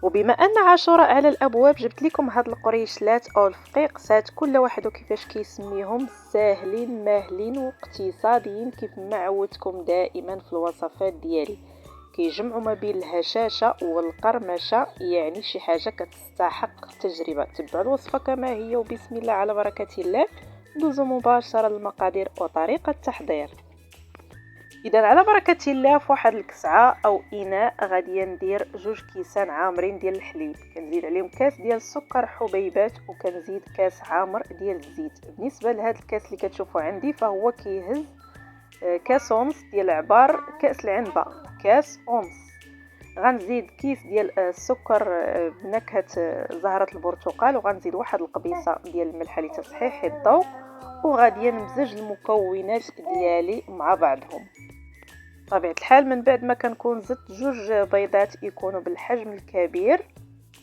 وبما ان عاشوراء على الابواب جبت لكم هاد القريشلات او الفقيقسات كل واحد وكيفاش كيسميهم، ساهلين ماهلين واقتصاديين كيف ما عودتكم دائما في الوصفات ديالي. كيجمعوا ما بين الهشاشه والقرمشه، يعني شي حاجه كتستحق التجربه. تبعوا الوصفه كما هي وبسم الله على بركه الله. ندوزو مباشره للمقادير وطريقه التحضير. اذا على بركه الله، في واحد الكسعه او اناء غادي ندير 2 كيسان عامرين ديال الحليب، كنزيد عليهم كاس ديال السكر حبيبات، وكنزيد كاس عامر ديال الزيت. بالنسبه لهذا الكاس اللي كتشوفوا عندي فهو كيهز كاس ونص ديال العبار كاس العنبه، كاس ونص. غنزيد كيس ديال السكر بنكهه زهره البرتقال، وغنزيد واحد القبيصه ديال الملح لتصحيح الذوق، وغادي نمزج المكونات ديالي مع بعضهم. طبيعة الحال من بعد ما كنكون زدت 2 بيضات يكونوا بالحجم الكبير،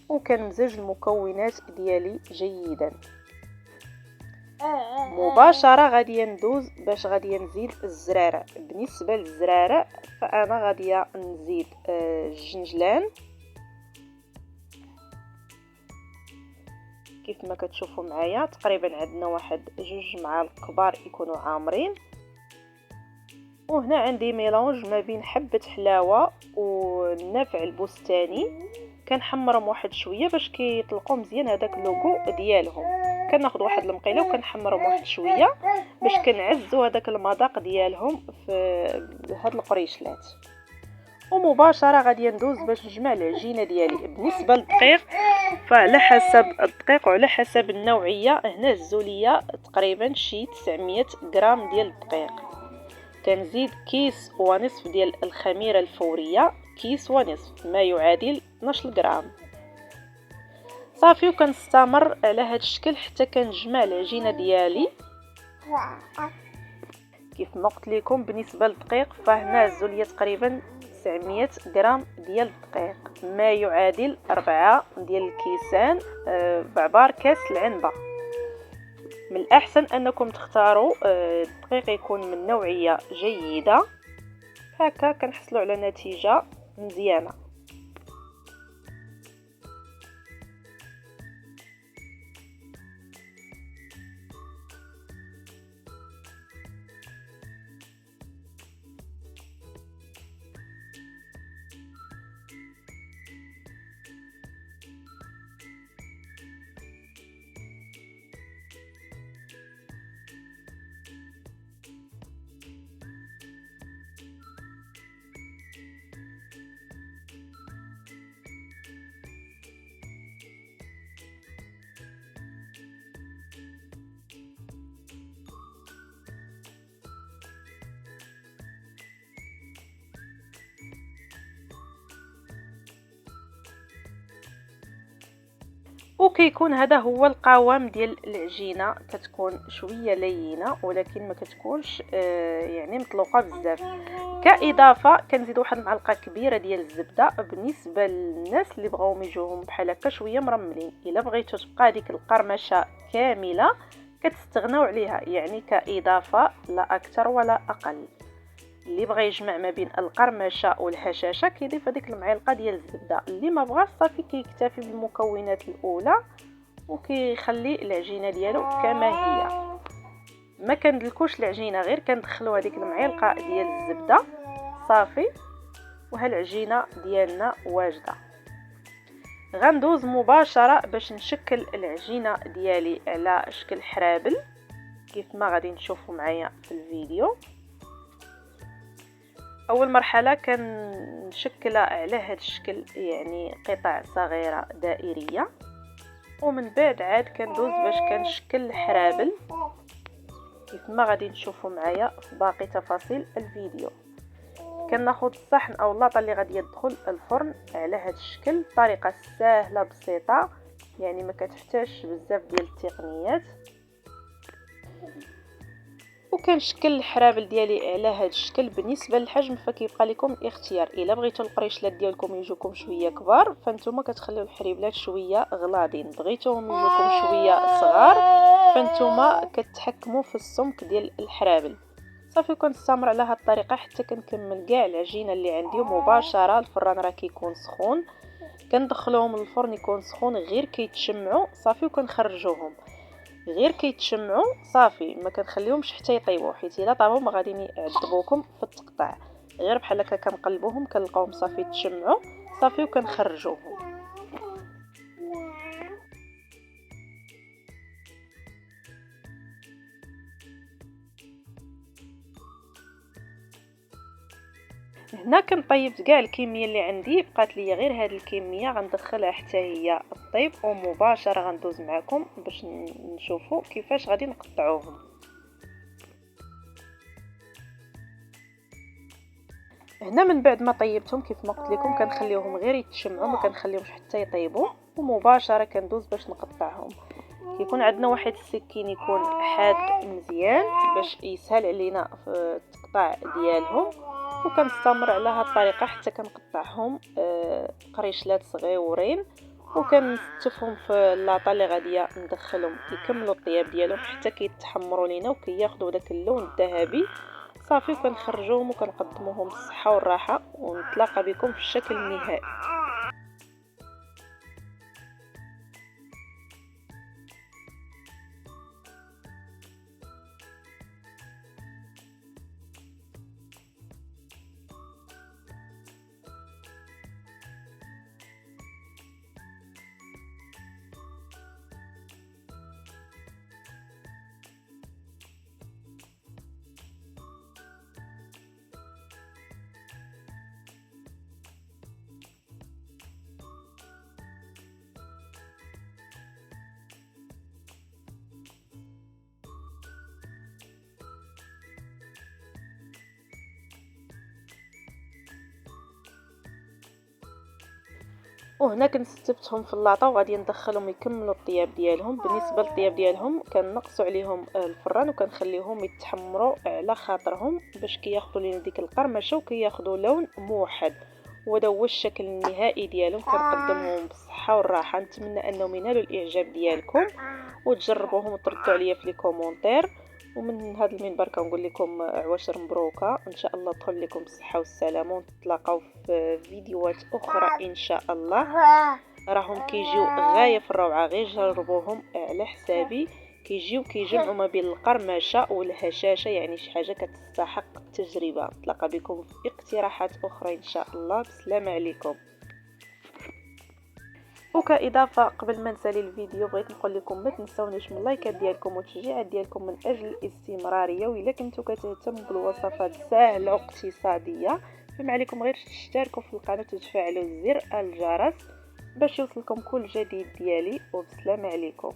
وكنمزج المكونات ديالي جيدا. مباشرة غادي ندوز باش غادي نزيد الزرارة. بالنسبة للزرارة فانا غادي نزيد الجنجلان كيف ما كتشوفوا معايا. تقريبا عندنا واحد 2 معالق كبار يكونوا عامرين. وهنا عندي ميلونج ما بين حبة حلاوة والنفع البستاني، كنحمرهم واحد شويه باش كيطلقوا مزيان هذاك اللوغو ديالهم. كناخذ واحد المقيله وكنحمرهم واحد شويه باش كنعزوا هذاك المذاق ديالهم في هاد القريشلات. ومباشره غادي ندوز باش نجمع العجينه ديالي. بالنسبه للدقيق فعلى حسب الدقيق وعلى حسب النوعيه، هنا الزوليه تقريبا شي 900 غرام ديال الدقيق. كنزيد كيس ونصف ديال الخميره الفوريه، كيس ونصف ما يعادل 12 غرام. صافي وكنستمر على هذا الشكل حتى كنجمع العجينه ديالي. كيف ما قلت لكم بالنسبه للدقيق فهنا الزوليه تقريبا 900 غرام ديال الدقيق، ما يعادل 4 ديال الكيسان بعبار كاس العنبه. من الأحسن أنكم تختاروا الدقيق يكون من نوعية جيدة، هكا كنحصلوا على نتيجة مزيانة. وكيكون هذا هو القوام ديال العجينه، كتكون شويه لينه ولكن ما كتكونش يعني مطلوقه بزاف. كاضافه كنزيد واحد المعلقه كبيره ديال الزبده بالنسبه للناس اللي بغاو يجوهم بحال هكا شويه مرملين. الا بغيتو تبقى ديك القرمشه كامله كتستغناو عليها، يعني كاضافه لا اكثر ولا اقل. اللي بغى يجمع ما بين القرمشه والهشاشه كيضيف هذيك المعلقه ديال الزبده، اللي ما بغاش صافي كيكتفي بالمكونات الاولى وكيخلي العجينه ديالو كما هي. ما كندلكوش العجينه، غير كندخلوا هذيك المعلقه ديال الزبده صافي وهالعجينه ديالنا واجده. غندوز مباشره باش نشكل العجينه ديالي على شكل حرابل كيف ما غادي نشوفوا معايا في الفيديو. اول مرحله كنشكلها على هذا الشكل، يعني قطع صغيره دائريه، ومن بعد عاد كندوز باش كنشكل الحرابل كيف ما غادي نشوفوا معايا في باقي تفاصيل الفيديو. كناخذ الصحن او اللاطه اللي غادي يدخل الفرن على هذا الشكل بطريقه سهله بسيطه، يعني ما كتحتاجش بزاف ديال التقنيات. وكنشكل الحرابل ديالي على هذا الشكل. بالنسبه للحجم فكيبقى لكم الاختيار، الا بغيتوا القريشلات ديالكم يجوكم شويه كبار فانتوما كتخليو الحريبلات شويه غلاضين، بغيتوهم يجوكم شويه صغار فانتوما كتحكموا في السمك ديال الحرابل. صافي كنستمر على هذه الطريقه حتى كنكمل كاع العجينه اللي عندي. مباشره الفران راه كيكون سخون، كندخلوهم للفرن يكون سخون غير كيتشمعوا صافي، وكنخرجوهم غير كيتشمعوا صافي، ما كنخليهمش حتى يطيبوا، حيت الا طابوا ما غادي يعذبوكم في التقطاع. غير بحال هكا كنقلبوهم كنلقاوهم صافي تشمعوا صافي وكنخرجوهم. هنا كنطيبت كاع الكميه اللي عندي، بقات لي غير هذه الكميه غندخلها حتى هي الطيب، ومباشره غندوز معكم باش نشوفوا كيفاش غادي نقطعوهم. هنا من بعد ما طيبتهم كيف ما قلت لكم كنخليوهم غير يتشمعوا، ما كنخليهمش حتى يطيبوا، ومباشره كندوز باش نقطعهم. كيكون عندنا واحد السكين يكون حاد مزيان باش يسهل علينا في التقطاع ديالهم، وكنستمر على هذه الطريقه حتى كنقطعهم قريشلات صغيورين، وكنستفهم في اللاطه اللي غاديه ندخلهم يكملوا الطياب ديالهم حتى كيتحمروا لينا وكياخذوا داك اللون الذهبي صافي، وكنخرجوهم وكنقدموهم بالصحه والراحه، ونتلاقى بكم في الشكل النهائي. وهنا كنستبتهم في اللاطه وغادي ندخلهم يكملوا الطياب ديالهم. بالنسبه للطياب ديالهم كنقصوا عليهم الفران وكنخليهم يتحمروا على خاطرهم باش كياخذوا لنا ديك القرمشه وكياخذوا لون موحد. وهذا هو الشكل النهائي ديالهم، كنقدمهم بالصحه والراحه. نتمنى انهم ينالوا الاعجاب ديالكم وتجربوهم وتردوا عليا في لي كومونتير. ومن هذا المنبر كنقول لكم عواشر مبروكه، ان شاء الله تدخل لكم بالصحه والسلامه، ونتلاقاو في فيديوهات اخرى ان شاء الله. راهم كيجيو غايه في الروعه، غير جربوهم على حسابي. كيجيو كيجمعوا ما بين القرمشه والهشاشه، يعني شي حاجه كتستحق التجربه. نتلاقى بكم في اقتراحات اخرى ان شاء الله. بسلام عليكم. وكاضافه قبل ما نسالي الفيديو بغيت نقول لكم ما تنسونيش من اللايكات ديالكم والتشجيعات ديالكم من اجل الاستمراريه. والا كنتو كتهتموا بالوصفات سهله واقتصاديه فما عليكم غير تشتركوا في القناه وتفعلوا زر الجرس باش يوصلكم كل جديد ديالي. وبسلام عليكم.